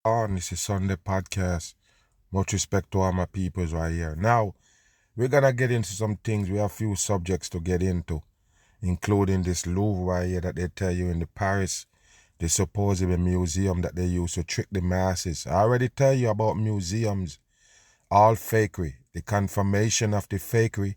On. This is Sunday podcast. Much respect to all my peoples right here. Now, we're gonna get into some things. We have a few subjects to get into, including this Louvre right here that they tell you in the Paris, the supposed museum that they use to trick the masses. I already tell you about museums, all fakery, the confirmation of the fakery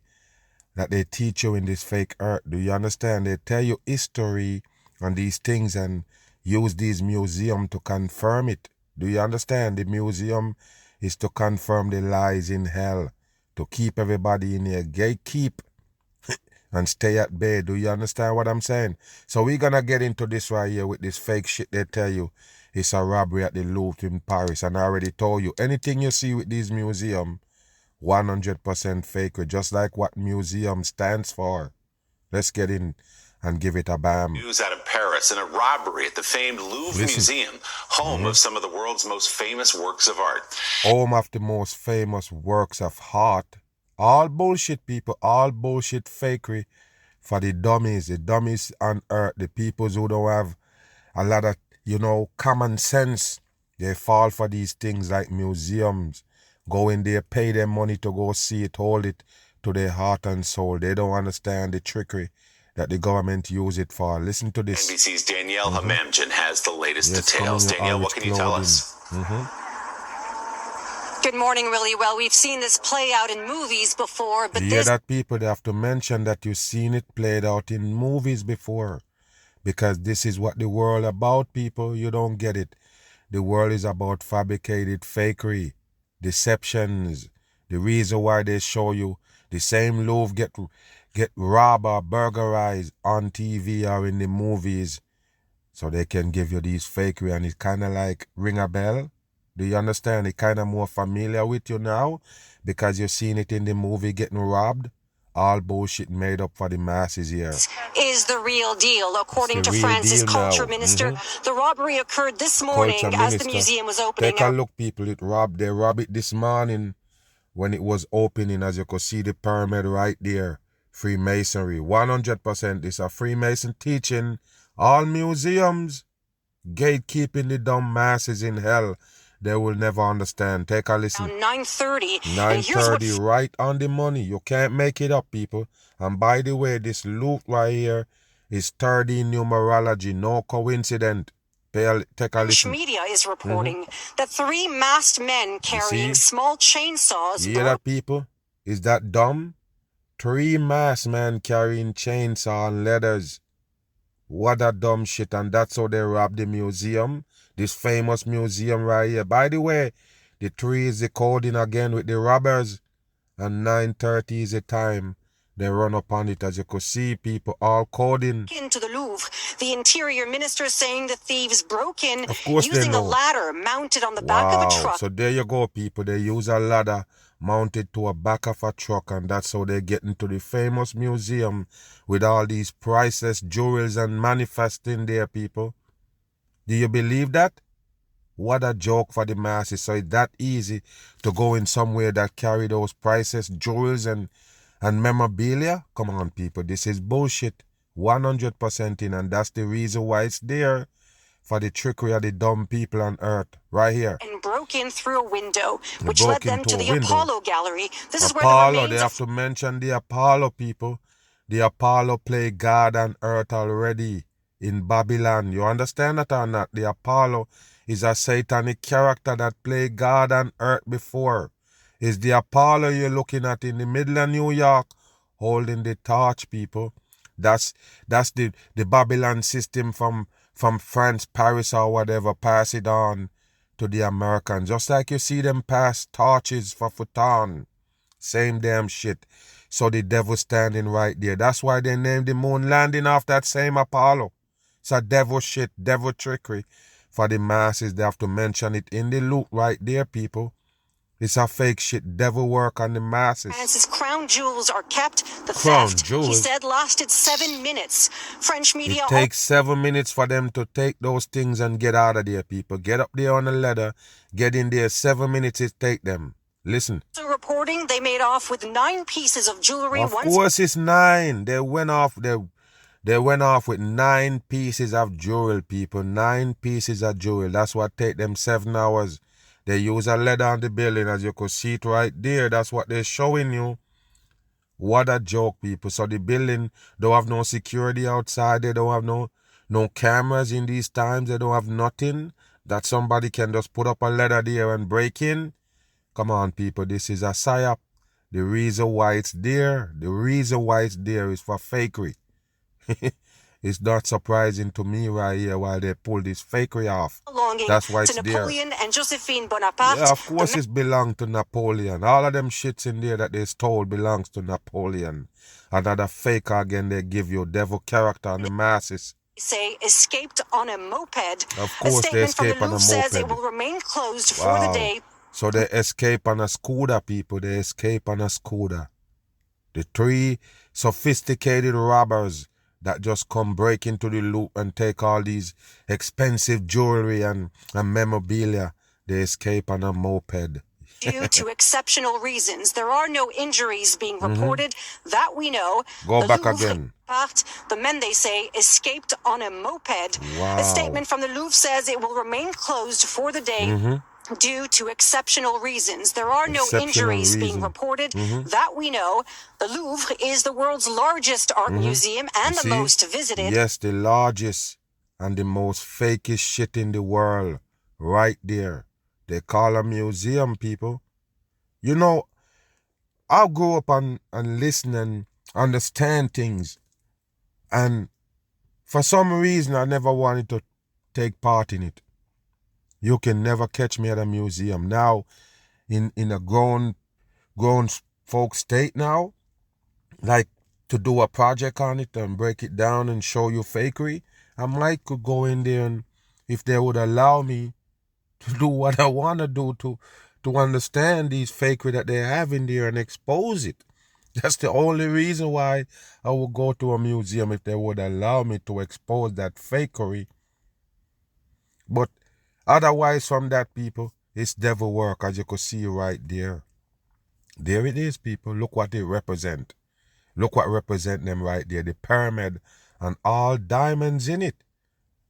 that they teach you in this fake earth. Do you understand? They tell you history on these things and use these museums to confirm it. Do you understand? The museum is to confirm the lies in hell, to keep everybody in here, gatekeep and stay at bay. Do you understand what I'm saying? So we're gonna get into this right here with this fake shit they tell you it's a robbery at the Louvre in Paris. And I already told you, anything you see with these museums, 100% fake, just like what museum stands for. Let's get in and give it a bam. News out of Paris and a robbery at the famed Louvre Museum, home of some of the world's most famous works of art. Home of the most famous works of art. All bullshit, people, all bullshit fakery for the dummies on earth, the peoples who don't have a lot of, common sense. They fall for these things like museums. Go in there, pay them money to go see it, hold it to their heart and soul. They don't understand the trickery that the government use it for. Listen to this. NBC's Danielle Hamamjian has the latest details. Danielle, what can you tell us? Good morning, Willie. Well, we've seen this play out in movies before, but that people, they have to mention that you've seen it played out in movies before. Because this is what the world about, people. You don't get it. The world is about fabricated fakery, deceptions. The reason why they show you the same Louvre get robbed or burglarized on TV or in the movies, so they can give you these fakery, and it kind of like ring a bell. Do you understand? It kind of more familiar with you now because you've seen it in the movie getting robbed. All bullshit made up for the masses here. Is the real deal, according to France's culture minister. The robbery occurred this morning as the museum was opening. Take a look, people. They robbed it this morning when it was opening. As you could see, the pyramid right there. Freemasonry. 100%. This a Freemason teaching. All museums gatekeeping the dumb masses in hell. They will never understand. Take a listen. 9:30. 9:30, right on the money. You can't make it up, people. And by the way, this loot right here is 30 numerology. No coincidence. Take a listen. Media is reporting that 3 masked men carrying small chainsaws. You hear that, people? Is that dumb? 3 masked men carrying chainsaw and leathers. What a dumb shit. And that's how they robbed the museum. This famous museum right here. By the way, the 3 is the coding again with the robbers. And 9:30 is the time they run upon it. As you could see, people all coding. Into the Louvre. The interior minister saying the thieves broke in using a ladder mounted on the back of a truck. So there you go, people. They use a ladder mounted to a back of a truck, and that's how they get into the famous museum with all these priceless jewels and manifesting there, people. Do you believe that? What a joke for the masses. So it's that easy to go in somewhere that carry those priceless jewels and memorabilia? Come on, people. This is bullshit. 100% in, and that's the reason why it's there. For the trickery of the dumb people on earth. Right here. And broke in through a window, which led them to the Apollo Gallery. This is where the remains they have to mention the Apollo, people. The Apollo play God on earth already in Babylon. You understand that or not? The Apollo is a satanic character that played God on earth before. It's the Apollo you're looking at in the middle of New York holding the torch, people. That's the Babylon system from France, Paris or whatever. Pass it on to the Americans. Just like you see them pass torches for Futon. Same damn shit. So the devil standing right there. That's why they named the moon landing off that same Apollo. It's a devil shit, devil trickery. For the masses, they have to mention it in the loot right there, people. It's a fake shit, devil work on the masses. France's crown jewels are kept. The theft, he said, lasted 7 minutes. French media... It takes 7 minutes for them to take those things and get out of there, people. Get up there on a ladder, get in there. 7 minutes it take them. Listen. So reporting they made off with 9 pieces of jewelry. Of course it's 9. They went off. They went off with 9 pieces of jewelry, people. 9 pieces of jewelry. That's what take them 7 hours. They use a lead on the building, as you could see it right there. That's what they're showing you. What a joke, people. So the building don't have no security outside. They don't have no cameras in these times. They don't have nothing that somebody can just put up a ladder there and break in. Come on, people. This is a psyop. The reason why it's there, is for fakery. It's not surprising to me right here why they pull this fakery off. That's why it's to Napoleon there. And Josephine Bonaparte. Yeah, of course it belongs to Napoleon. All of them shits in there that they stole belongs to Napoleon. Another fake again they give you, devil character on the masses. Say escaped on a moped. Of course they escape on a moped. Says it will remain closed for the day. So they escape on a scooter, people. They escape on a scooter. The 3 sophisticated robbers that just come break into the Louvre and take all these expensive jewelry and memorabilia. They escape on a moped. Due to exceptional reasons, there are no injuries being reported that we know. Go back again. The men, they say, escaped on a moped. Wow. A statement from the Louvre says it will remain closed for the day. Due to exceptional reasons. There are no injuries being reported that we know. The Louvre is the world's largest art museum and the most visited. Yes, the largest and the most fakest shit in the world. Right there. They call a museum, people. You know, I grew up and listen and understand things. And for some reason, I never wanted to take part in it. You can never catch me at a museum. Now, in a grown folk state now, like to do a project on it and break it down and show you fakery, I might could go in there and if they would allow me to do what I want to do to understand these fakery that they have in there and expose it. That's the only reason why I would go to a museum, if they would allow me to expose that fakery. But otherwise, from that, people, it's devil work, as you can see right there. There it is, people. Look what they represent. Look what represent them right there. The pyramid and all diamonds in it.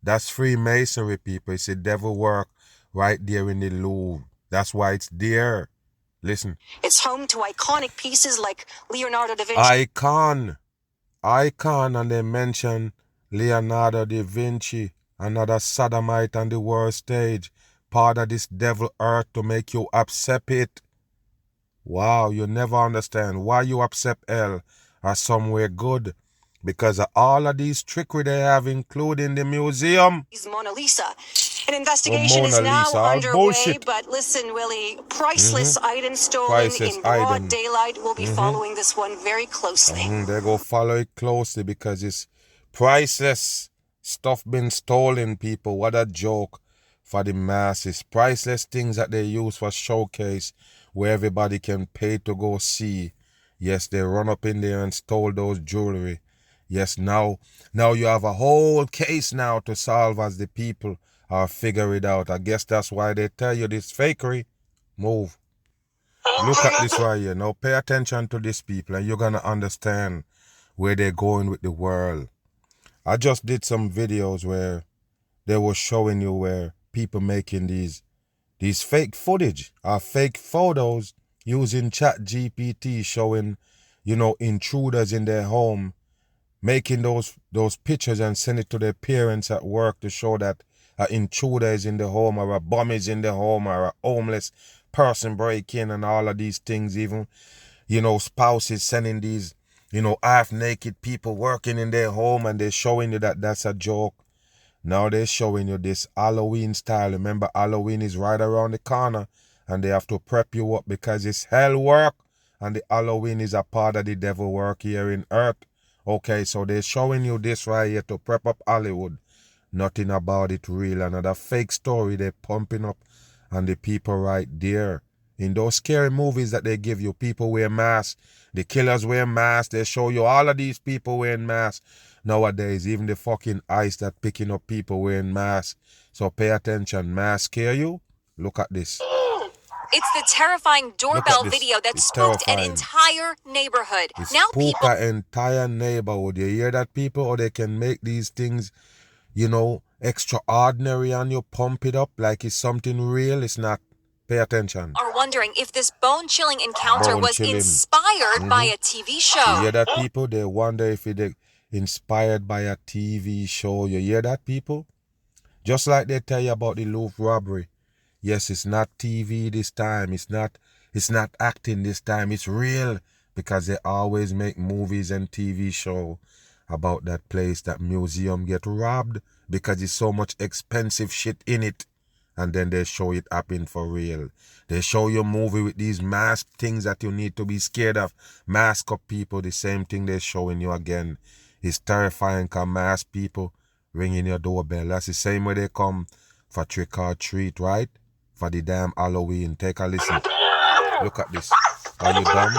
That's Freemasonry, people. It's a devil work right there in the Louvre. That's why it's there. Listen. It's home to iconic pieces like Leonardo da Vinci. Icon, and they mention Leonardo da Vinci. Another sodomite on the world stage, part of this devil earth to make you accept it. Wow, you never understand why you accept hell or somewhere good. Because of all of these trickery they have, including the museum. Mona Lisa. An investigation is now underway, but listen, Willie, priceless items stolen in broad daylight. We'll be following this one very closely. They go follow it closely because it's priceless. Stuff been stolen, people. What a joke for the masses. Priceless things that they use for showcase where everybody can pay to go see. Yes, they run up in there and stole those jewelry. Yes, now you have a whole case now to solve as the people are figure it out. I guess that's why they tell you this fakery. Move. Look at this right here. Now pay attention to these people and you're going to understand where they're going with the world. I just did some videos where they were showing you where people making these fake footage or fake photos using ChatGPT, showing, intruders in their home, making those pictures and send it to their parents at work to show that an intruder is in the home or a bum is in the home or a homeless person break in and all of these things. Even, spouses sending these half-naked people working in their home and they're showing you that that's a joke. Now they're showing you this Halloween style. Remember, Halloween is right around the corner and they have to prep you up because it's hell work and the Halloween is a part of the devil work here in earth. Okay, so they're showing you this right here to prep up Hollywood. Nothing about it real. Another fake story they're pumping up and the people right there. In those scary movies that they give you, people wear masks. The killers wear masks. They show you all of these people wearing masks. Nowadays, even the fucking heist that picking up people wearing masks. So pay attention. Masks scare you? Look at this. It's the terrifying doorbell this. video that It's spooked an terrifying. entire neighborhood. It Now spook people an entire neighborhood. You hear that, people? Or they can make these things, you know, extraordinary and you pump it up like it's something real. It's not. Pay attention. are wondering if this bone-chilling encounter was inspired by a TV show. You hear that, people? They wonder if it inspired by a TV show. You hear that, people? Just like they tell you about the Louvre robbery. Yes, it's not TV this time. It's not acting this time. It's real, because they always make movies and TV show about that place, that museum get robbed because it's so much expensive shit in it. And then they show it happen for real. They show you a movie with these masked things that you need to be scared of. Mask up people, the same thing they're showing you again. It's terrifying because masked people ringing your doorbell. That's the same way they come for trick or treat, right? For the damn Halloween. Take a listen. Look at this. Are you dumb?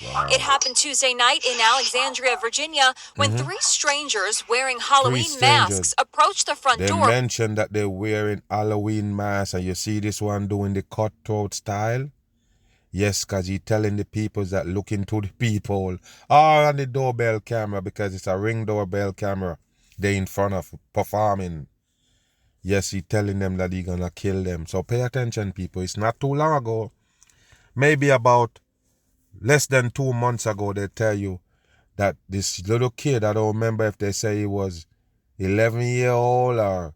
Wow. It happened Tuesday night in Alexandria, Virginia, when three strangers wearing Halloween masks approached the front door. They mentioned that they're wearing Halloween masks, and you see this one doing the cutthroat style? Yes, because he's telling the people that look into the people or on the doorbell camera, because it's a ring doorbell camera they're in front of performing. Yes, he's telling them that he's going to kill them. So pay attention, people. It's not too long ago. Maybe about less than 2 months ago, they tell you that this little kid, I don't remember if they say he was 11-year-old or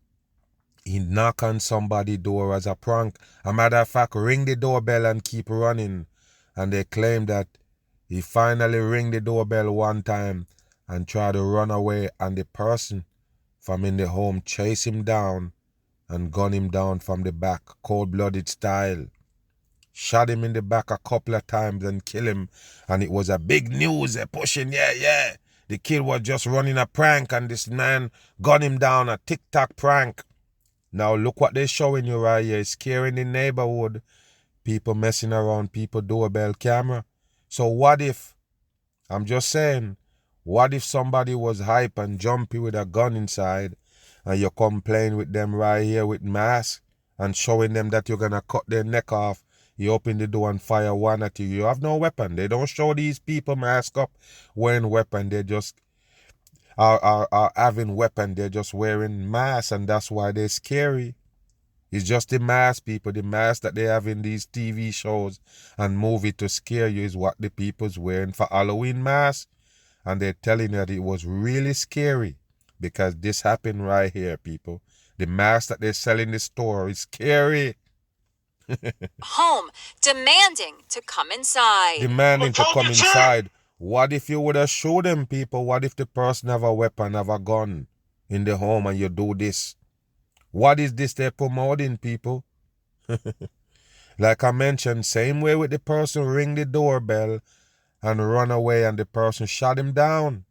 he knock on somebody's door as a prank. A matter of fact, ring the doorbell and keep running. And they claim that he finally ring the doorbell one time and try to run away, and the person from in the home chase him down and gun him down from the back, cold-blooded style. Shot him in the back a couple of times and kill him. And it was a big news. They're pushing, yeah. The kid was just running a prank and this man gun him down, a TikTok prank. Now look what they're showing you right here. It's scaring the neighborhood. People messing around people doorbell camera. So what if, I'm just saying, what if somebody was hype and jumpy with a gun inside and you come playing with them right here with masks and showing them that you're going to cut their neck off? You open the door and fire one at you. You have no weapon. They don't show these people mask up wearing weapon. They just are having weapon. They're just wearing masks, and that's why they're scary. It's just the mask, people. The mask that they have in these TV shows and movie to scare you is what the people's wearing for Halloween masks. And they're telling you that it was really scary because this happened right here, people. The mask that they sell in the store is scary. Home, demanding to come inside. Demanding to come inside. What if you would have showed them, people? What if the person have a weapon, have a gun in the home and you do this? What is this they're promoting, people? Like I mentioned, same way with the person ring the doorbell and run away and the person shot him down.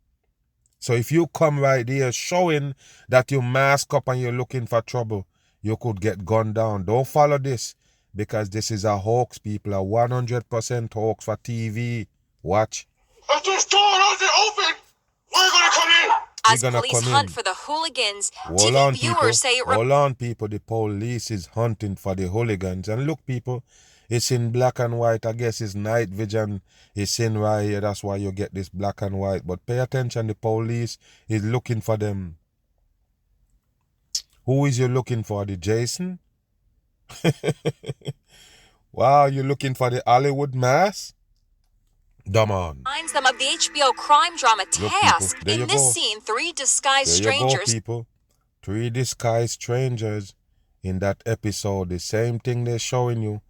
So if you come right here showing that you mask up and you're looking for trouble, you could get gunned down. Don't follow this, because this is a hoax, people. A 100% hoax for TV. Watch. If this door doesn't open, we're going to come in. As police hunt for the hooligans, Hold TV on, viewers people. say Hold on, people. The police is hunting for the hooligans. And look, people, it's in black and white. I guess it's night vision. It's in right here. That's why you get this black and white. But pay attention. The police is looking for them. Who is you looking for? The Jason? Wow, you're looking for the Hollywood mask? Dumb on. Reminds them of the HBO crime drama Task. People, in this scene, three disguised strangers. There you go, people. 3 disguised strangers in that episode. The same thing they're showing you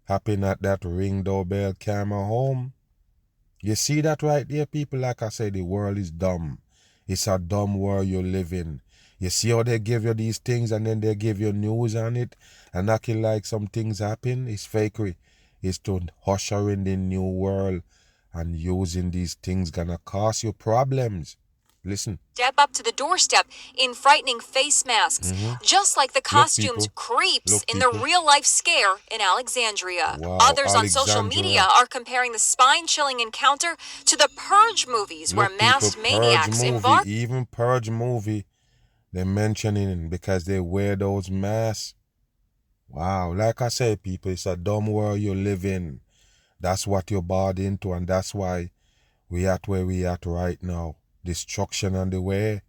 happened at that ring doorbell camera home. You see that right there, people? Like I say, the world is dumb. It's a dumb world you live in. You see how they give you these things and then they give you news on it and acting like some things happen? It's fakery. It's to usher in the new world, and using these things gonna cause you problems. Listen. Step up to the doorstep in frightening face masks, just like the costumed creeps in the real-life scare in Alexandria. Wow, Others on social media are comparing the spine-chilling encounter to the Purge movies, where masked maniacs embark. Even Purge movie, they're mentioning because they wear those masks. Wow, like I say, people, it's a dumb world you live in. That's what you're bought into, and that's why we at where we at right now. Destruction on the way,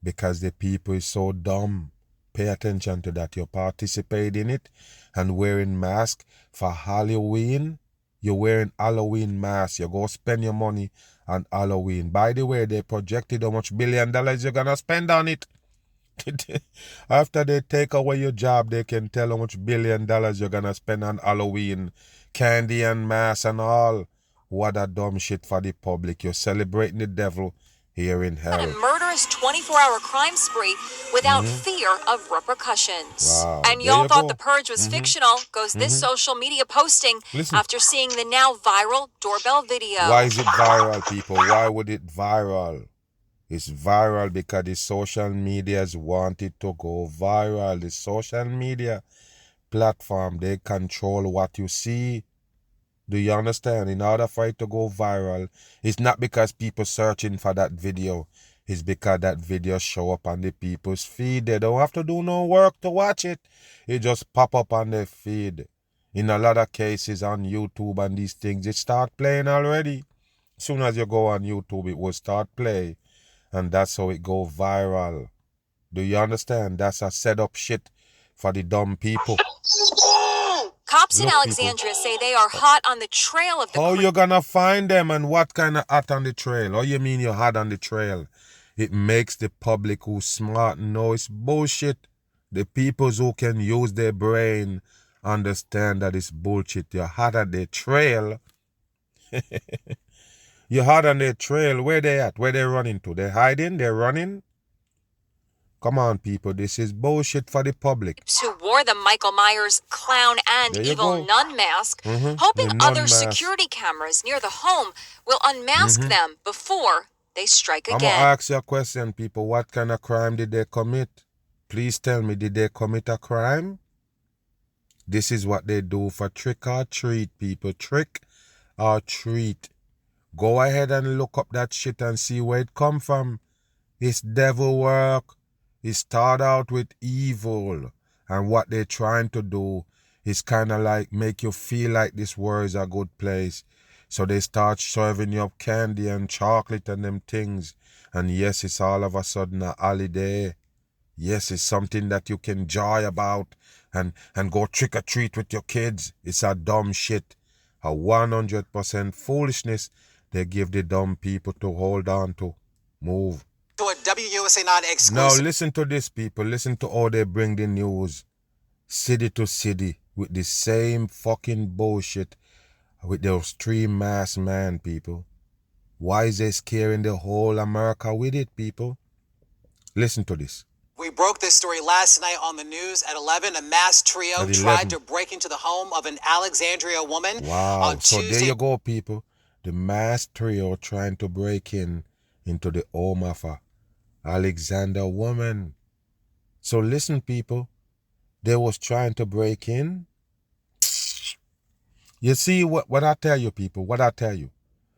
because the people is so dumb. Pay attention to that. You participate in it and wearing mask for Halloween. You're wearing Halloween mask. You go spend your money on Halloween. By the way, they projected how much $1 billion you're gonna spend on it. After they take away your job, they can tell how much $1 billion you're gonna spend on Halloween, candy and mass and all. What a dumb shit for the public. You're celebrating the devil here in hell. A murderous 24-hour crime spree without fear of repercussions. Wow. And y'all thought The Purge was fictional, goes this social media posting after seeing the now viral doorbell video. Why is it viral, people? Why would it viral? It's viral because the social medias want it to go viral. The social media platform, they control what you see. Do you understand? In order for it to go viral, it's not because people searching for that video. It's because that video show up on the people's feed. They don't have to do no work to watch it. It just pop up on their feed. In a lot of cases on YouTube and these things, it start playing already. As soon as you go on YouTube, it will start play. And that's how it go viral. Do you understand? That's a set up shit for the dumb people. Cops in Look, Alexandria say they are hot on the trail of the How you gonna find them and what kind of hot on the trail? How you mean you're hot on the trail? It makes the public who's smart know it's bullshit. The peoples who can use their brain understand that it's bullshit. You're hot on the trail. You're hot on their trail. Where they at? Where they running to? They're hiding? They're running? Come on, people. This is bullshit for the public. who wore the Michael Myers clown and evil nun mask, hoping other security cameras near the home will unmask them before they strike again. I'm going to ask you a question, people. What kind of crime did they commit? Please tell me, did they commit a crime? This is what they do for trick or treat, people. Trick or treat. Go ahead and look up that shit and see where it come from. It's devil work. It start out with evil. And what they're trying to do is kind of like make you feel like this world is a good place. So they start serving you up candy and chocolate and them things. And yes, it's all of a sudden a holiday. Yes, it's something that you can joy about and go trick or treat with your kids. It's a dumb shit. A 100% foolishness they give the dumb people to hold on to. Move. To a WUSA 9 exclusive. Now listen to this, people. Listen to how they bring the news. City to city with the same fucking bullshit with those 3 masked man, people. Why is they scaring the whole America with it, people? Listen to this. We broke this story last night on the news at 11. A masked trio tried to break into the home of an Alexandria woman. Wow. On So Tuesday. there you go, people. The masked trio trying to break into the home of a Alexander woman. So listen, people. They was trying to break in. You see what I tell you, people, what I tell you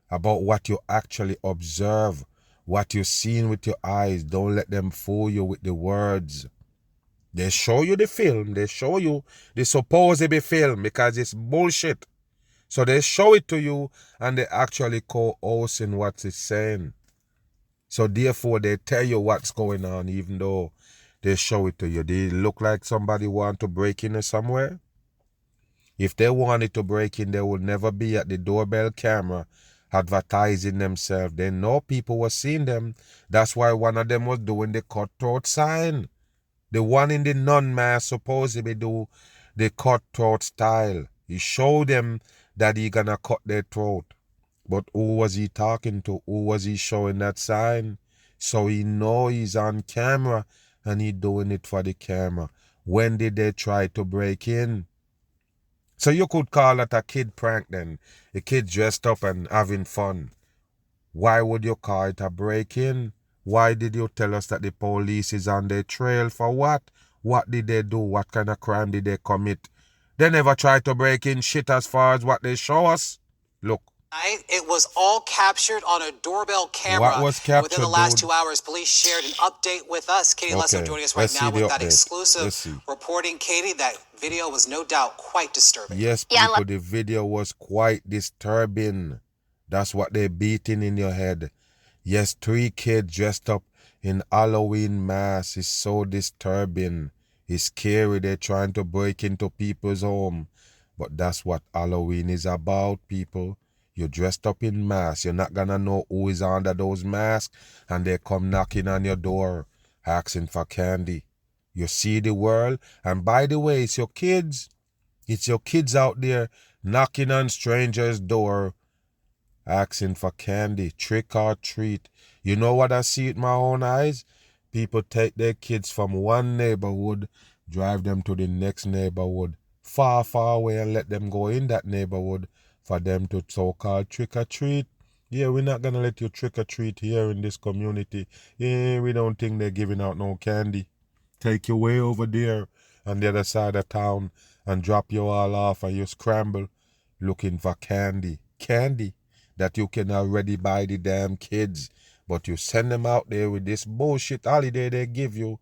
about what you actually observe, what you're seeing with your eyes. Don't let them fool you with the words. They show you the film. They show you the supposed film because it's bullshit. So they show it to you and they actually co-hosting what it's saying. So therefore they tell you what's going on even though they show it to you. They look like somebody want to break in somewhere. If they wanted to break in, they would never be at the doorbell camera advertising themselves. They know people were seeing them. That's why one of them was doing the cutthroat sign. The one in the nun mask supposedly do the cutthroat style. He showed them that he gonna cut their throat. But who was he talking to? Who was he showing that sign? So he know he's on camera and he doing it for the camera. When did they try to break in? So you could call it a kid prank then. A kid dressed up and having fun. Why would you call it a break-in? Why did you tell us that the police is on their trail for what? What did they do? What kind of crime did they commit? They never tried to break in shit as far as what they show us. Look. It was all captured on a doorbell camera. What was captured, within the last dude? 2 hours? Police shared an update with us. Katie Lesso joining us right now with that exclusive reporting, Katie, that Video was no doubt quite disturbing. Yes, people, the video was quite disturbing. That's what they're beating in your head. Yes, 3 kids dressed up in Halloween masks is so disturbing. It's scary. They're trying to break into people's home. But that's what Halloween is about, people. You're dressed up in masks. You're not gonna know who is under those masks. And they come knocking on your door, asking for candy. You see the world. And by the way, it's your kids. It's your kids out there knocking on strangers' door, asking for candy, trick or treat. You know what I see with my own eyes? People take their kids from one neighborhood, drive them to the next neighborhood, far, far away, and let them go in that neighborhood for them to so-called trick or treat. Yeah, we're not going to let you trick or treat here in this community. Yeah, we don't think they're giving out no candy. Take you way over there on the other side of town and drop you all off and you scramble looking for candy. Candy that you can already buy the damn kids. But you send them out there with this bullshit holiday they give you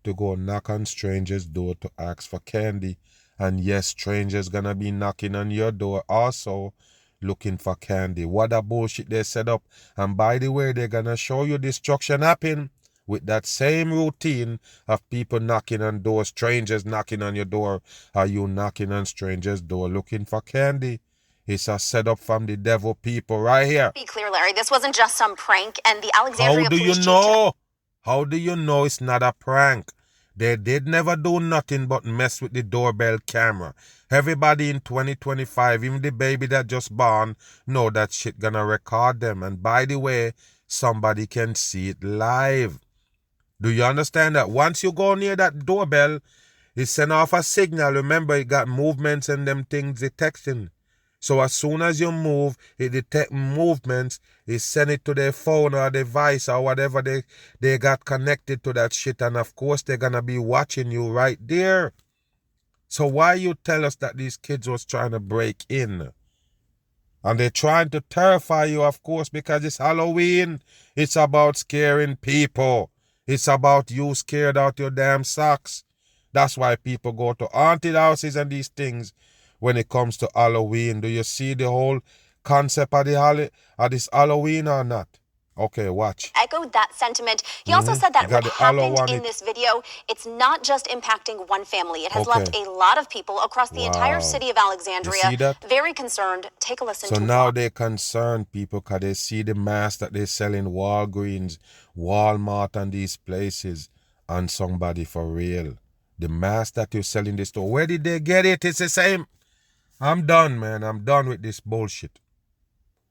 to go knock on strangers' door to ask for candy. And yes, strangers gonna be knocking on your door also looking for candy. What a bullshit they set up. And by the way, they're gonna show you destruction happen with that same routine of people knocking on doors, strangers knocking on your door. Are you knocking on strangers' door looking for candy? It's a setup from the devil, people, right here. Be clear, Larry, this wasn't just some prank, and the Alexandria How do police you chief know? How do you know it's not a prank? They did never do nothing but mess with the doorbell camera. Everybody in 2025, even the baby that just born, know that shit gonna record them. And by the way, somebody can see it live. Do you understand that? Once you go near that doorbell, it send off a signal. Remember, it got movements and them things detecting. So as soon as you move, it detect movements, it send it to their phone or device or whatever they got connected to that shit. And of course, they're going to be watching you right there. So why you tell us that these kids was trying to break in? And they're trying to terrify you, of course, because it's Halloween. It's about scaring people. It's about you scared out your damn socks. That's why people go to haunted houses and these things when it comes to Halloween. Do you see the whole concept of this Halloween or not? Okay, watch. Echoed that sentiment. He also said that what happened in this video, it's not just impacting one family. It has left a lot of people across the entire city of Alexandria very concerned. Take a listen to So now they're concerned, people, because they see the mask that they sell in Walgreens, Walmart, and these places on somebody for real. The mask that you sell in the store, where did they get it? It's the same. I'm done, man. I'm done with this bullshit.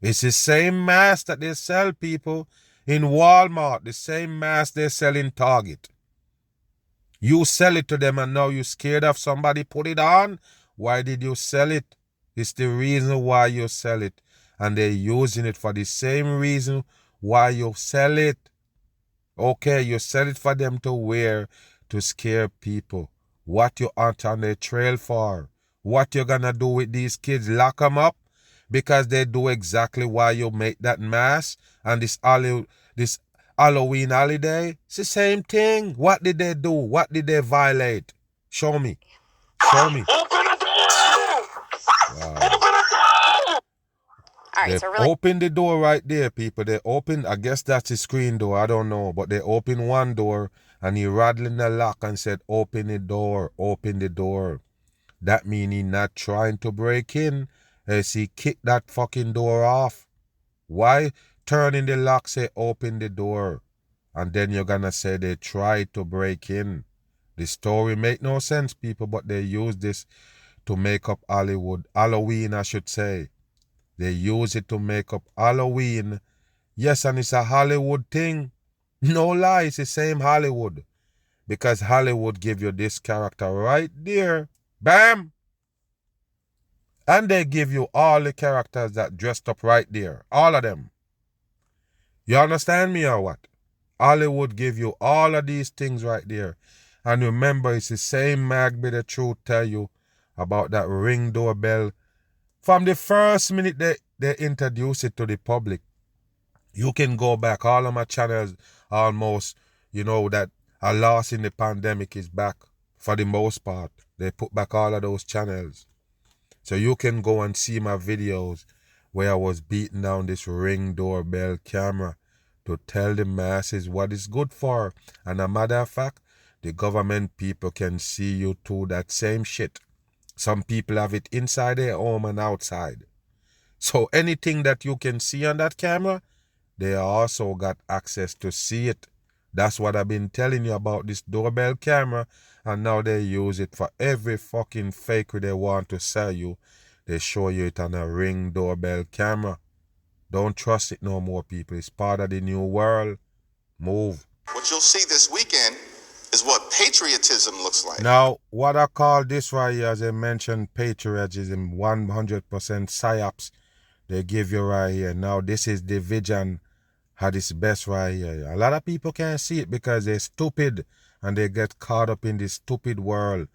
It's the same mask that they sell, people, in Walmart. The same mask they sell in Target. You sell it to them and now you're scared of somebody put it on? Why did you sell it? It's the reason why you sell it. And they're using it for the same reason why you sell it. Okay, you sell it for them to wear to scare people. What you aren't on their trail for? What you gonna do with these kids? Lock them up? Because they do exactly why you make that mask and this Halloween holiday. It's the same thing. What did they do? What did they violate? Show me. Show me. Open the door! Wow. Open the door! All right, They so really open the door right there, people. They open, I guess that's the screen door. I don't know. But they open one door and he rattling the lock and said, open the door, open the door. That means he not trying to break in. As he kicked that fucking door off. Why turning the lock say open the door? And then you're gonna say they tried to break in. The story make no sense, people, but they use this to make up Halloween, I should say. They use it to make up Halloween. Yes, and it's a Hollywood thing. No lie, it's the same Hollywood. Because Hollywood give you this character right there. Bam! And they give you all the characters that dressed up right there. All of them. You understand me or what? Hollywood give you all of these things right there. And remember, it's the same Mag Be the Truth tell you about that Ring doorbell. From the first minute they introduce it to the public, you can go back. All of my channels almost, that are lost in the pandemic is back for the most part. They put back all of those channels. So you can go and see my videos where I was beating down this Ring doorbell camera to tell the masses what it's good for. And a matter of fact, the government people can see you too, that same shit. Some people have it inside their home and outside. So anything that you can see on that camera, they also got access to see it. That's what I've been telling you about this doorbell camera, and now they use it for every fucking fakery they want to sell you. They show you it on a Ring doorbell camera. Don't trust it no more, people. It's part of the new world. Move. What you'll see this weekend is what patriotism looks like. Now, what I call this right here, as I mentioned, patriotism, 100% psyops. They give you right here. Now, this is division at its best right here. A lot of people can't see it because they're stupid and they get caught up in this stupid world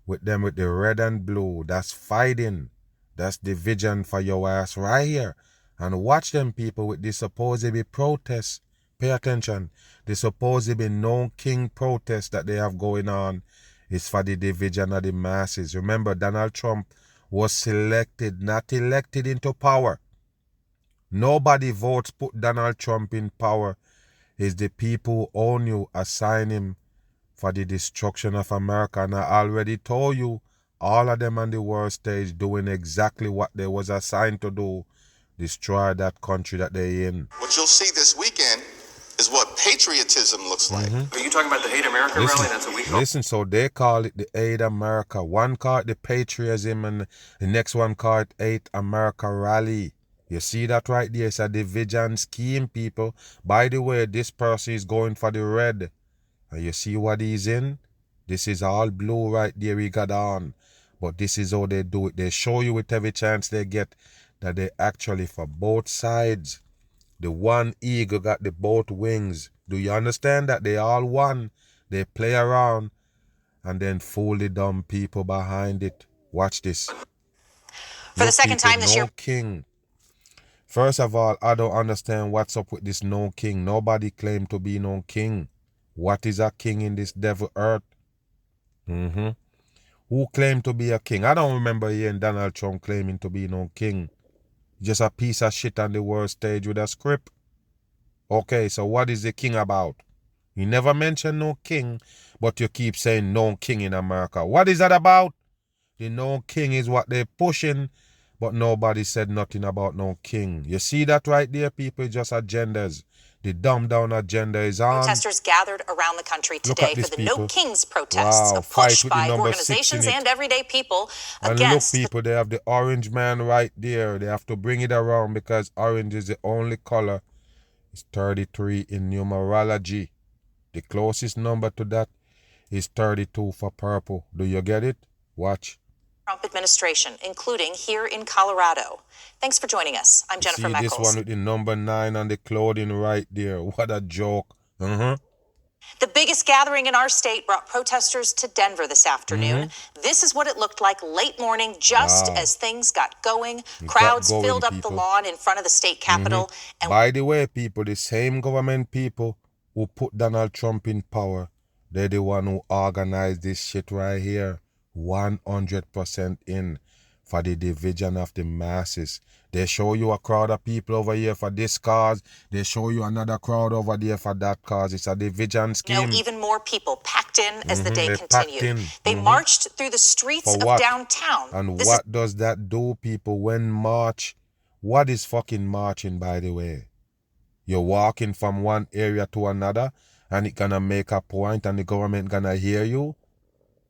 with them with the red and blue. That's fighting. That's division for your ass right here. And watch them people with the supposedly protests. Pay attention. The supposedly no king protest that they have going on is for the division of the masses. Remember, Donald Trump was selected, not elected into power. Nobody votes put Donald Trump in power. It's the people who own you assign him for the destruction of America. And I already told you, all of them on the world stage doing exactly what they was assigned to do. Destroy that country that they in. What you'll see this weekend is what patriotism looks like. Are you talking about the Hate America rally? That's what we call it. Listen, so they call it the Hate America. One call it the patriotism and the next one call it Hate America rally. You see that right there? It's a division scheme, people. By the way, this person is going for the red. And you see what he's in? This is all blue right there he got on. But this is how they do it. They show you with every chance they get that they actually for both sides. The one eagle got the both wings. Do you understand that? They all one. They play around and then fool the dumb people behind it. Watch this. For the second time this year. No king. First of all, I don't understand what's up with this no king. Nobody claimed to be no king. What is a king in this devil earth? Who claimed to be a king? I don't remember hearing Donald Trump claiming to be no king. Just a piece of shit on the world stage with a script. Okay, so what is the king about? You never mention no king, but you keep saying no king in America. What is that about? The no king is what they're pushing, but nobody said nothing about no king. You see that right there, people? Just agendas. The dumbed down agenda is on. Protesters gathered around the country today for the people. No Kings protests, a push by organizations and everyday people against. And look, people, they have the orange man right there. They have to bring it around because orange is the only color. It's 33 in numerology. The closest number to that is 32 for purple. Do you get it? Watch. Trump administration, including here in Colorado. Thanks for joining us. I'm Jennifer Meckles. See this one with the number 9 on the clothing right there. What a joke. The biggest gathering in our state brought protesters to Denver this afternoon. This is what it looked like late morning, just as things got going. Crowds filled up the lawn in front of the state capitol. And by the way, people, the same government people who put Donald Trump in power, they're the one who organized this shit right here. 100% in for the division of the masses. They show you a crowd of people over here for this cause. They show you another crowd over there for that cause. It's a division scheme. Even more people packed in as the day continued. They marched through the streets of downtown. And what does that do, people, when march? What is fucking marching, by the way? You're walking from one area to another and it gonna make a point and the government gonna hear you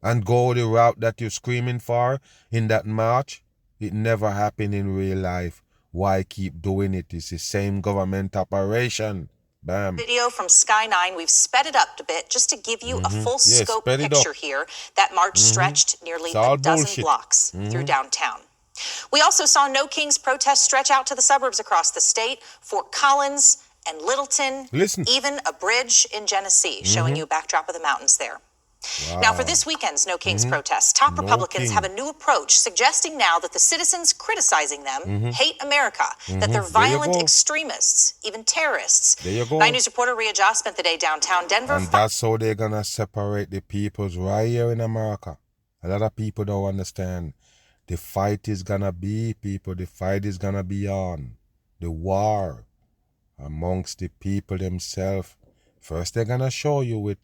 and go the route that you're screaming for in that march. It never happened in real life. Why keep doing it? It's the same government operation. Bam. Video from Sky 9. We've sped it up a bit just to give you a full scope picture here. That march stretched nearly a dozen blocks through downtown. We also saw No Kings protests stretch out to the suburbs across the state, Fort Collins and Littleton, even a bridge in Genesee, showing you a backdrop of the mountains there. Wow. Now, for this weekend's No Kings protests, top Republicans have a new approach, suggesting now that the citizens criticizing them hate America, that they're violent extremists, even terrorists. There you go. 9 News reporter Rhea Joss spent the day downtown Denver. And that's how they're going to separate the peoples right here in America. A lot of people don't understand. The fight is gonna be, people, the fight is gonna be on. The war amongst the people themselves. First, they're gonna show you with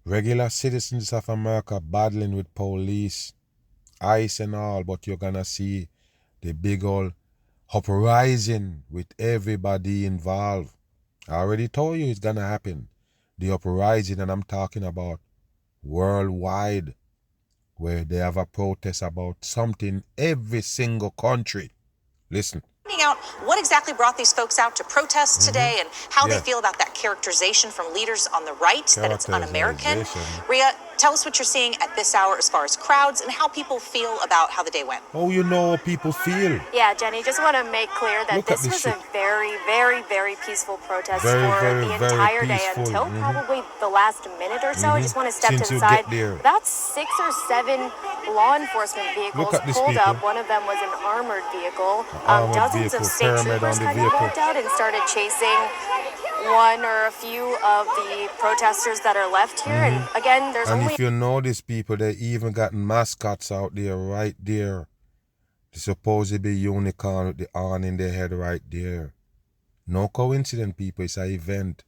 regular citizens of America battling with police, ICE and all, but you're gonna see the big old uprising with everybody involved. I already told you it's gonna happen. The uprising, and I'm talking about worldwide, where they have a protest about something every single country. Listen. Finding out what exactly brought these folks out to protest today and how they feel about that characterization from leaders on the right that it's un-American. Rhea, tell us what you're seeing at this hour as far as crowds and how people feel about how the day went. Oh, you know how people feel. Yeah, Jenny, just want to make clear that this was a very, very, very peaceful protest for the entire day until probably the last minute or so. I just want to step to the side. About 6 or 7 law enforcement vehicles pulled up. One of them was an armored vehicle. Dozens of state troopers kind of walked out and started chasing one or a few of the protesters that are left here. And again, there's only... if you notice, people, they even got mascots out there right there. The supposedly unicorn with the horn in their head right there. No coincidence, people. It's an event.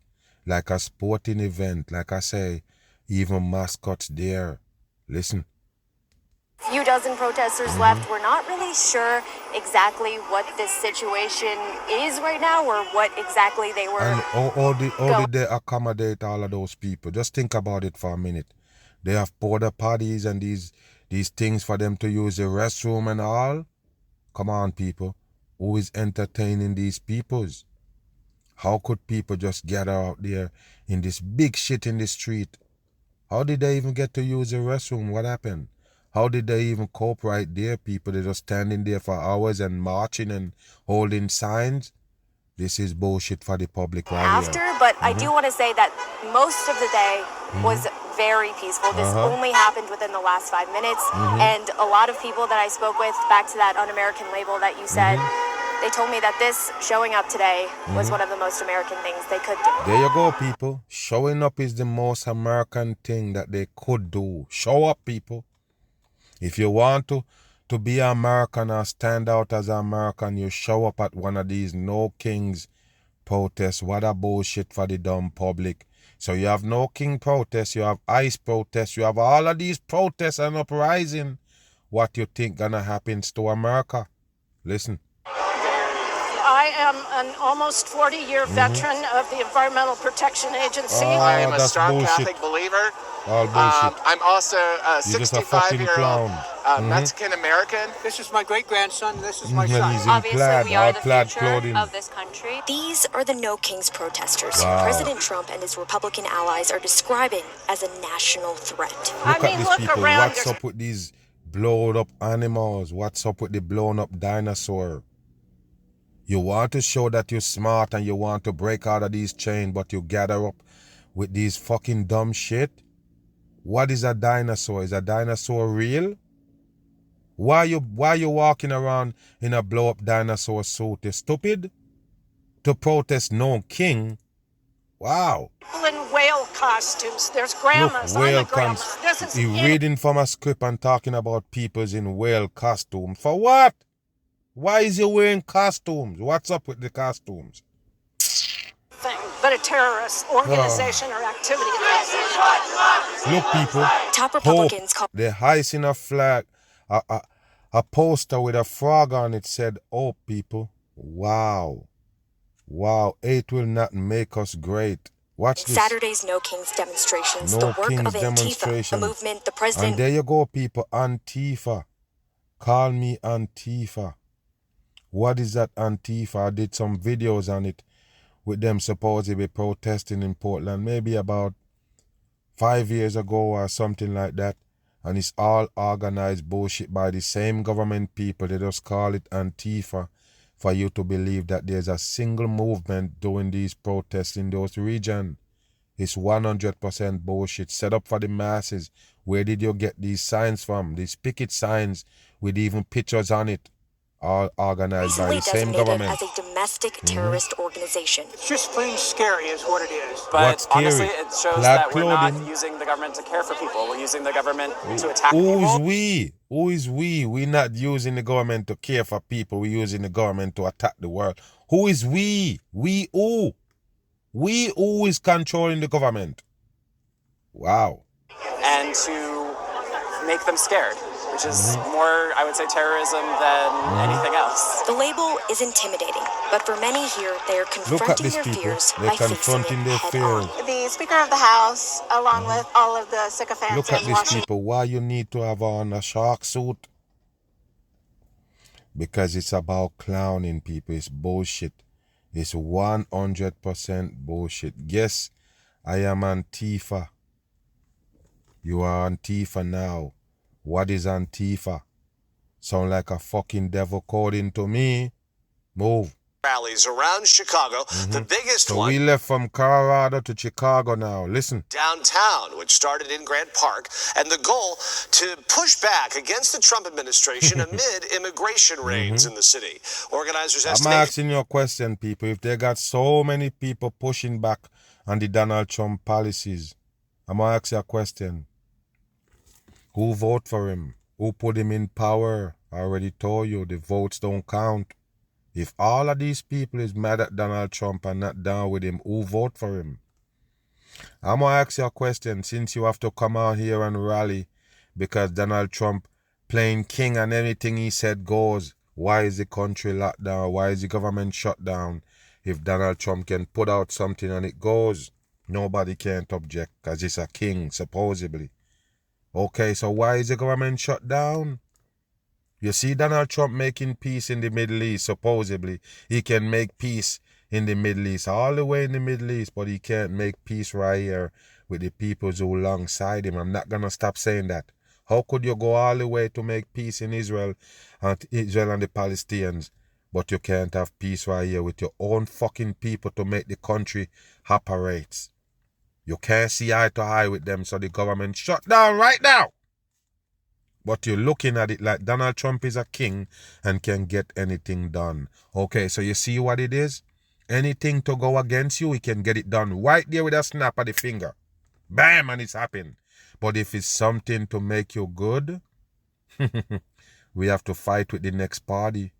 Like a sporting event. Like I say, even mascots there. Listen. Few dozen protesters left. We're not really sure exactly what this situation is right now or what exactly they were. And how did they accommodate all of those people? Just think about it for a minute. They have porta potties and these things for them to use the restroom and all. Come on, people. Who is entertaining these peoples? How could people just gather out there in this big shit in the street? How did they even get to use the restroom? What happened? How did they even cope right there, people? They're just standing there for hours and marching and holding signs. This is bullshit for the public right here. But I do want to say that most of the day was very peaceful. This only happened within the last 5 minutes. And a lot of people that I spoke with, back to that un-American label that you said, they told me that this showing up today was one of the most American things they could do. There you go, people. Showing up is the most American thing that they could do. Show up, people. If you want to be American or stand out as an American, you show up at one of these No Kings protests. What a bullshit for the dumb public. So you have No King protests, you have ICE protests, you have all of these protests and uprising. What you think gonna happen to America? Listen. I am an almost 40-year veteran of the Environmental Protection Agency. I am a strong bullshit. Catholic believer. All bullshit. I'm also a 65-year-old Mexican-American. This is my great-grandson. This is my son. He's in Obviously, plaid, we are all the plaid future clothing. of this country. These are the No Kings protesters Wow. who President Trump and his Republican allies are describing as a national threat. Look at these people. What's up with these blown up animals? What's up with the blown up dinosaur? You want to show that you're smart and you want to break out of these chains, but you gather up with these fucking dumb shit? What is a dinosaur? Is a dinosaur real? Why you walking around in a blow up dinosaur suit? You stupid? To protest No King? Wow. People in whale costumes. There's grandmas. Look, whale grandmas. This is reading from a script and talking about people's in whale costume. For what? Why is you wearing costumes? What's up with the costumes? thing, but a terrorist organization or activity. Look, people. Top Republicans they're hoisting a flag, a poster with a frog on it said, "Oh, people, wow, wow, it will not make us great." Watch this. Saturday's No Kings demonstrations, the work of Antifa, a movement the president... And there you go, people, Antifa. Call me Antifa. What is that Antifa? I did some videos on it with them supposedly protesting in Portland, maybe about 5 years ago or something like that. And it's all organized bullshit by the same government people. They just call it Antifa for you to believe that there's a single movement doing these protests in those regions. It's 100% bullshit set up for the masses. Where did you get these signs from? These picket signs with even pictures on it. all organized by recently the same designated government. as a domestic terrorist organization. It's just plain scary is what it is. But What's scary? honestly, it shows Plaid that we're clothing. not using the government to care for people. We're using the government to attack Who is people. we? Who is we? We're not using the government to care for people. We're using the government to attack the world. Who is we? We who? We who is controlling the government? Wow. And to make them scared, which is more, I would say, terrorism than anything else. The label is intimidating, but for many here, they are Look at confronting these their people. fears They're by facing confronting it their head fears. on. The Speaker of the House, along with all of the sycophants Look at in these Washington. people. Why you need to have on a shark suit? Because it's about clowning people. It's bullshit. It's 100% bullshit. Yes, I am Antifa. You are Antifa now. What is Antifa? Sound like a fucking devil calling to me. Move. Rallies around Chicago, the biggest So one we left from Colorado to Chicago now. Listen. downtown, which started in Grant Park, and the goal to push back against the Trump administration amid immigration raids in the city. Organizers I'm estimate asking you a question, people. If they got so many people pushing back on the Donald Trump policies, I'm going to ask you a question. Who vote for him? Who put him in power? I already told you, the votes don't count. If all of these people is mad at Donald Trump and not down with him, who vote for him? I'm going to ask you a question, since you have to come out here and rally because Donald Trump playing king and anything he said goes. Why is the country locked down? Why is the government shut down? If Donald Trump can put out something and it goes, nobody can't object because he's a king, supposedly. Okay, so why is the government shut down? You see Donald Trump making peace in the Middle East, supposedly. He can make peace in the Middle East, all the way in the Middle East, but he can't make peace right here with the peoples who alongside him. I'm not going to stop saying that. How could you go all the way to make peace in Israel and the Palestinians, but you can't have peace right here with your own fucking people to make the country operate? You can't see eye to eye with them, so the government shut down right now. But you're looking at it like Donald Trump is a king and can get anything done. Okay, so you see what it is? Anything to go against you, he can get it done right there with a snap of the finger. Bam, and it's happened. But if it's something to make you good, we have to fight with the next party.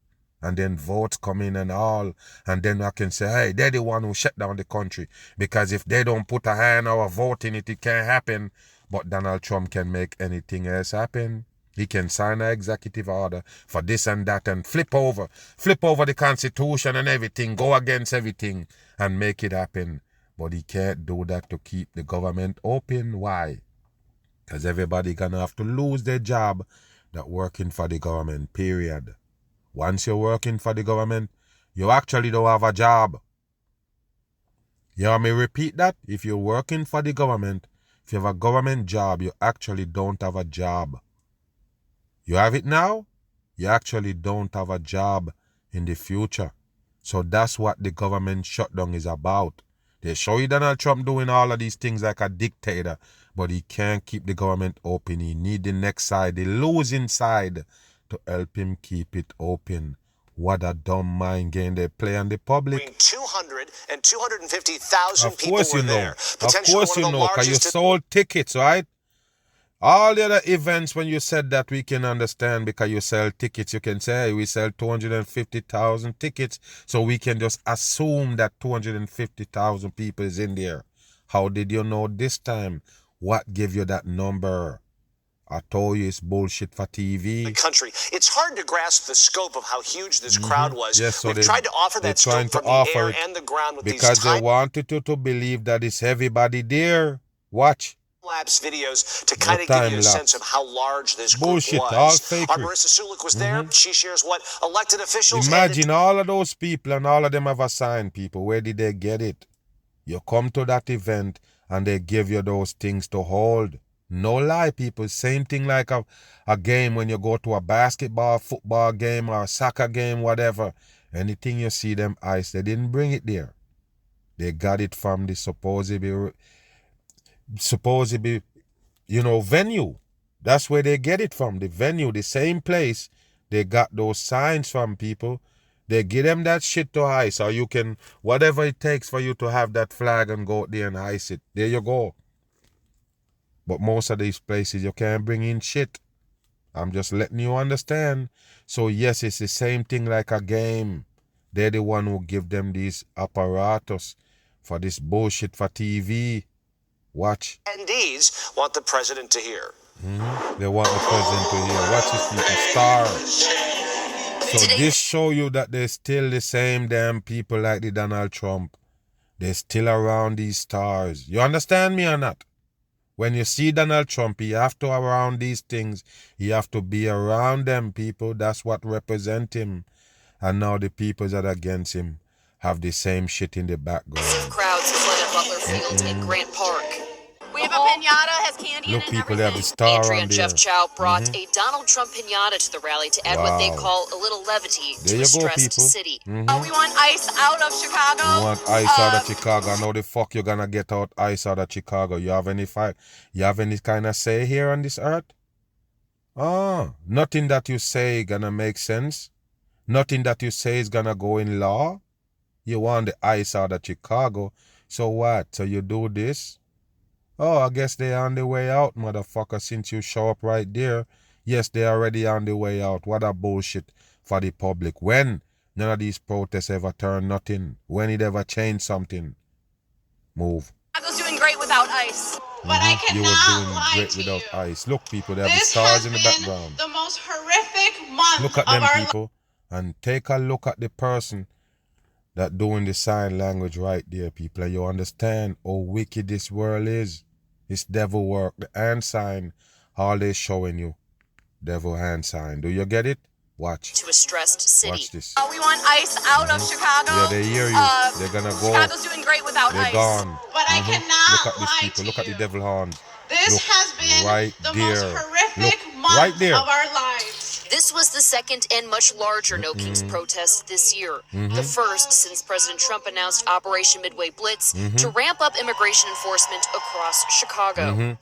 And then votes come in and all. And then I can say, hey, they're the one who shut down the country. Because if they don't put a hand or a vote in it, it can't happen. But Donald Trump can make anything else happen. He can sign an executive order for this and that and flip over the Constitution and everything, go against everything and make it happen. But he can't do that to keep the government open. Why? Because everybody gonna have to lose their job that working for the government, period. Once you're working for the government, you actually don't have a job. You hear me repeat that? If you're working for the government, if you have a government job, you actually don't have a job. You have it now, you actually don't have a job in the future. So that's what the government shutdown is about. They show you Donald Trump doing all of these things like a dictator, but he can't keep the government open. He need the next side, the losing side, to help him keep it open. What a dumb mind game they play on the public. between 200 and 250,000 people were there. Of course you know, because you sold tickets, right? All the other events, when you said that, we can understand because you sell tickets. You can say, hey, we sell 250,000 tickets, so we can just assume that 250,000 people is in there. How did you know this time? What gave you that number? I told you it's bullshit for TV. The country. It's hard to grasp the scope of how huge this crowd was. Yes, so We've tried to offer that scope from the air and the ground with because these they wanted you to believe that it's everybody there. Watch. time-lapse videos to kind of give you a sense of how large this group Bullshit, was. all fake. Our Marissa Sulik was there. She shares what elected officials Imagine all of those people and all of them have assigned people. Where did they get it? You come to that event and they give you those things to hold. No lie, people. Same thing like a game when you go to a basketball, football game or a soccer game, whatever. Anything you see them ice, they didn't bring it there. They got it from the supposedly, venue. That's where they get it from. The venue, the same place they got those signs from, people. They give them that shit to ice, or you can, whatever it takes for you to have that flag and go out there and ice it. There you go. But most of these places, you can't bring in shit. I'm just letting you understand. So yes, it's the same thing like a game. They're the one who give them these apparatus for this bullshit for TV. Watch. Attendees want the president to hear. They want the president to hear. Watch this, people. Stars. So this show you that they're still the same damn people like the Donald Trump. They're still around these stars. You understand me or not? When you see Donald Trump, you have to around these things. You have to be around them, people. That's what represent him. And now the people that are against him have the same shit in the background. Crowds flooded Butler Field in Grant Park. We have a pinata, has candy Look, in it and people, they have the everything. star Andrea on and there. Jeff Chow brought a Donald Trump pinata to the rally to add what they Wow. call a little levity There to you a go, stressed people. city. We want ice out of Chicago. You want ice out of Chicago. I know the fuck you're gonna get out ice out of Chicago. You have any fight? You have any kind of say here on this earth? Nothing that you say gonna make sense. Nothing that you say is gonna go in law. You want the ice out of Chicago. So what? So you do this? Oh, I guess they're on the way out, motherfucker, since you show up right there. Yes, they're already on the way out. What a bullshit for the public. When none of these protests ever turn nothing. When it ever change something. Move. Chicago's doing great without ice. But I You cannot was doing lie great to without you. ice. Look, people, they have the This stars has in the been background. the most horrific month Look at of them, our people. And take a look at the person that doing the sign language right there, people. And you understand how wicked this world is. It's devil work. The hand sign, all they showing you. Devil hand sign. Do you get it? Watch. To a stressed city. Watch this. We want ice out of Chicago. Yeah, they hear you. They're gonna go. Chicago's doing great without They're ice. gone. But I cannot Look at these lie people. to Look at the you. devil horns. This Look, has been right the there. most horrific Look, month right there. of our lives. This was the second and much larger No Kings protest this year. The first since President Trump announced Operation Midway Blitz to ramp up immigration enforcement across Chicago.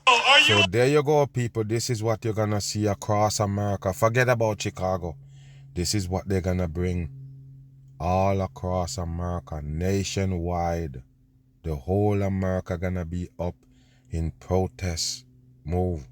So there you go, people. This is what you're gonna see across America. Forget about Chicago. This is what they're gonna bring all across America, nationwide. The whole America gonna be up in protest. Move.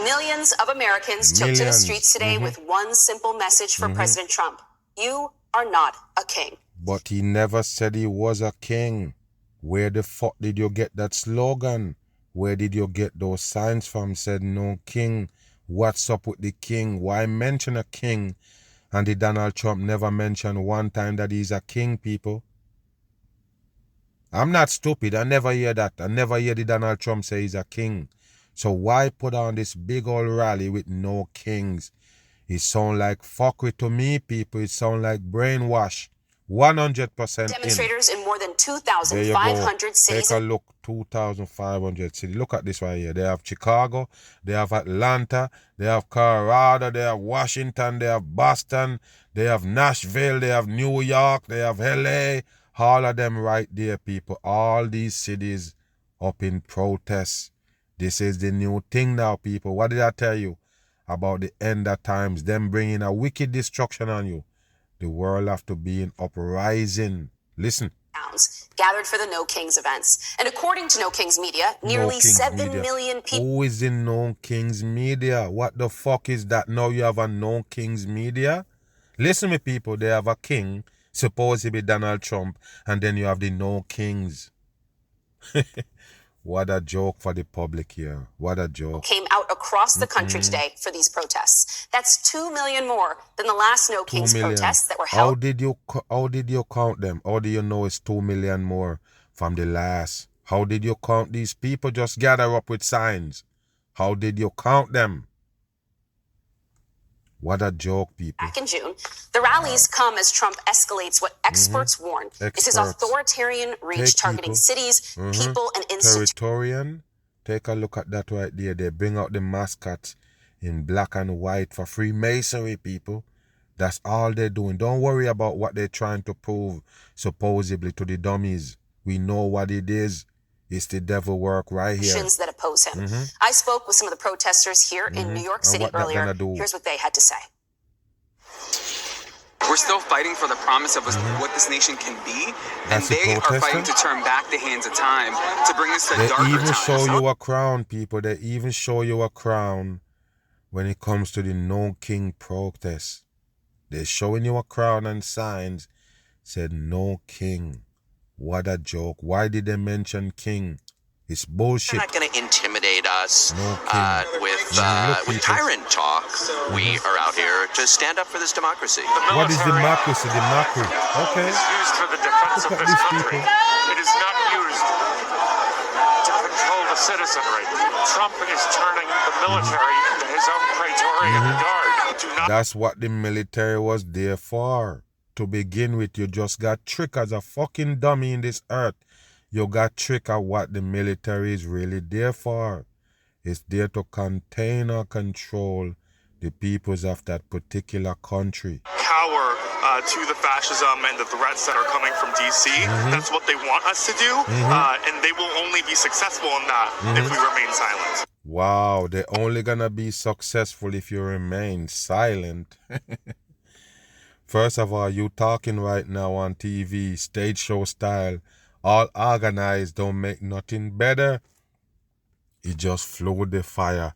Millions of Americans took to the streets today with one simple message for President Trump. You are not a king. But he never said he was a king. Where the fuck did you get that slogan? Where did you get those signs from? Said no king. What's up with the king? Why mention a king? And the Donald Trump never mentioned one time that he's a king, people. I'm not stupid. I never hear that. I never hear the Donald Trump say he's a king. So why put on this big old rally with no kings? It sound like fuckery to me, people. It sound like brainwash. 100% Demonstrators in more than There you 2,500 go. cities. Take a look. 2,500 cities. Look at this right here. They have Chicago. They have Atlanta. They have Colorado. They have Washington. They have Boston. They have Nashville. They have New York. They have LA. All of them right there, people. All these cities up in protest. This is the new thing now, people. What did I tell you about the end of times? Them bringing a wicked destruction on you. The world have to be in uprising. Listen. Gathered for the No Kings events. And according to No Kings Media, nearly 7 million people. Who is in No Kings Media? What the fuck is that? Now you have a No Kings Media? Listen, me people, they have a king, supposed to be Donald Trump, and then you have the No Kings. What a joke for the public here. What a joke. Came out across the country today for these protests. That's 2 million more than the last No Kings protests that were held. How did you count them? How do you know it's 2 million more from the last? How did you count these people just gather up with signs? How did you count them? What a joke, people. Back in June, the rallies come as Trump escalates what experts warn is his authoritarian reach targeting cities, people, and institutions. Authoritarian? Take a look at that right there. They bring out the mascots in black and white for Freemasonry, people. That's all they're doing. Don't worry about what they're trying to prove, supposedly, to the dummies. We know what it is. It's the devil work right here. That oppose him. I spoke with some of the protesters here in New York City earlier. Here's what they had to say. still fighting for the promise of what this nation can be, and they are fighting to turn back the hands of time to bring us to darker times. They even show you a crown, people. They even show you a crown when it comes to the No King protest. They're showing you a crown and signs said No King. What a joke. Why did they mention King? It's bullshit. They're not going to intimidate us with tyrant talk. We are out here to stand up for this democracy. What is democracy? Democracy. Okay. It is used for the defense of this country. It is not used to control the citizenry. Trump is turning the military into his own Praetorian Guard. That's what the military was there for. To begin with, you just got tricked as a fucking dummy in this earth. You got tricked at what the military is really there for. It's there to contain or control the peoples of that particular country. Cower to the fascism and the threats that are coming from D.C. That's what they want us to do, and they will only be successful in that if we remain silent. Wow, they're only gonna be successful if you remain silent. First of all, you talking right now on TV, stage show style, all organized, don't make nothing better. It just fluid the fire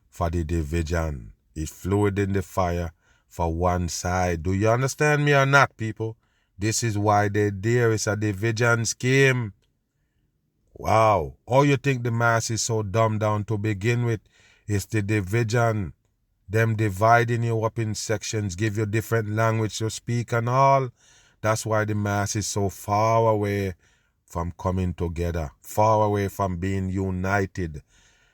for the division. It fluid in the fire for one side. Do you understand me or not, people? This is why they're there. It's a division scheme. Wow. Or you think the mass is so dumbed down to begin with? It's the division. Them dividing you up in sections, give you different language to speak and all. That's why the mass is so far away from coming together, far away from being united.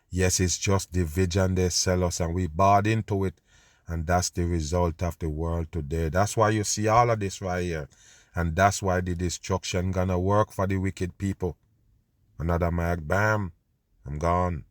Yes, it's just division they sell us and we bought into it, and that's the result of the world today. That's why you see all of this right here, and that's why the destruction gonna work for the wicked people. Another mic, bam, I'm gone.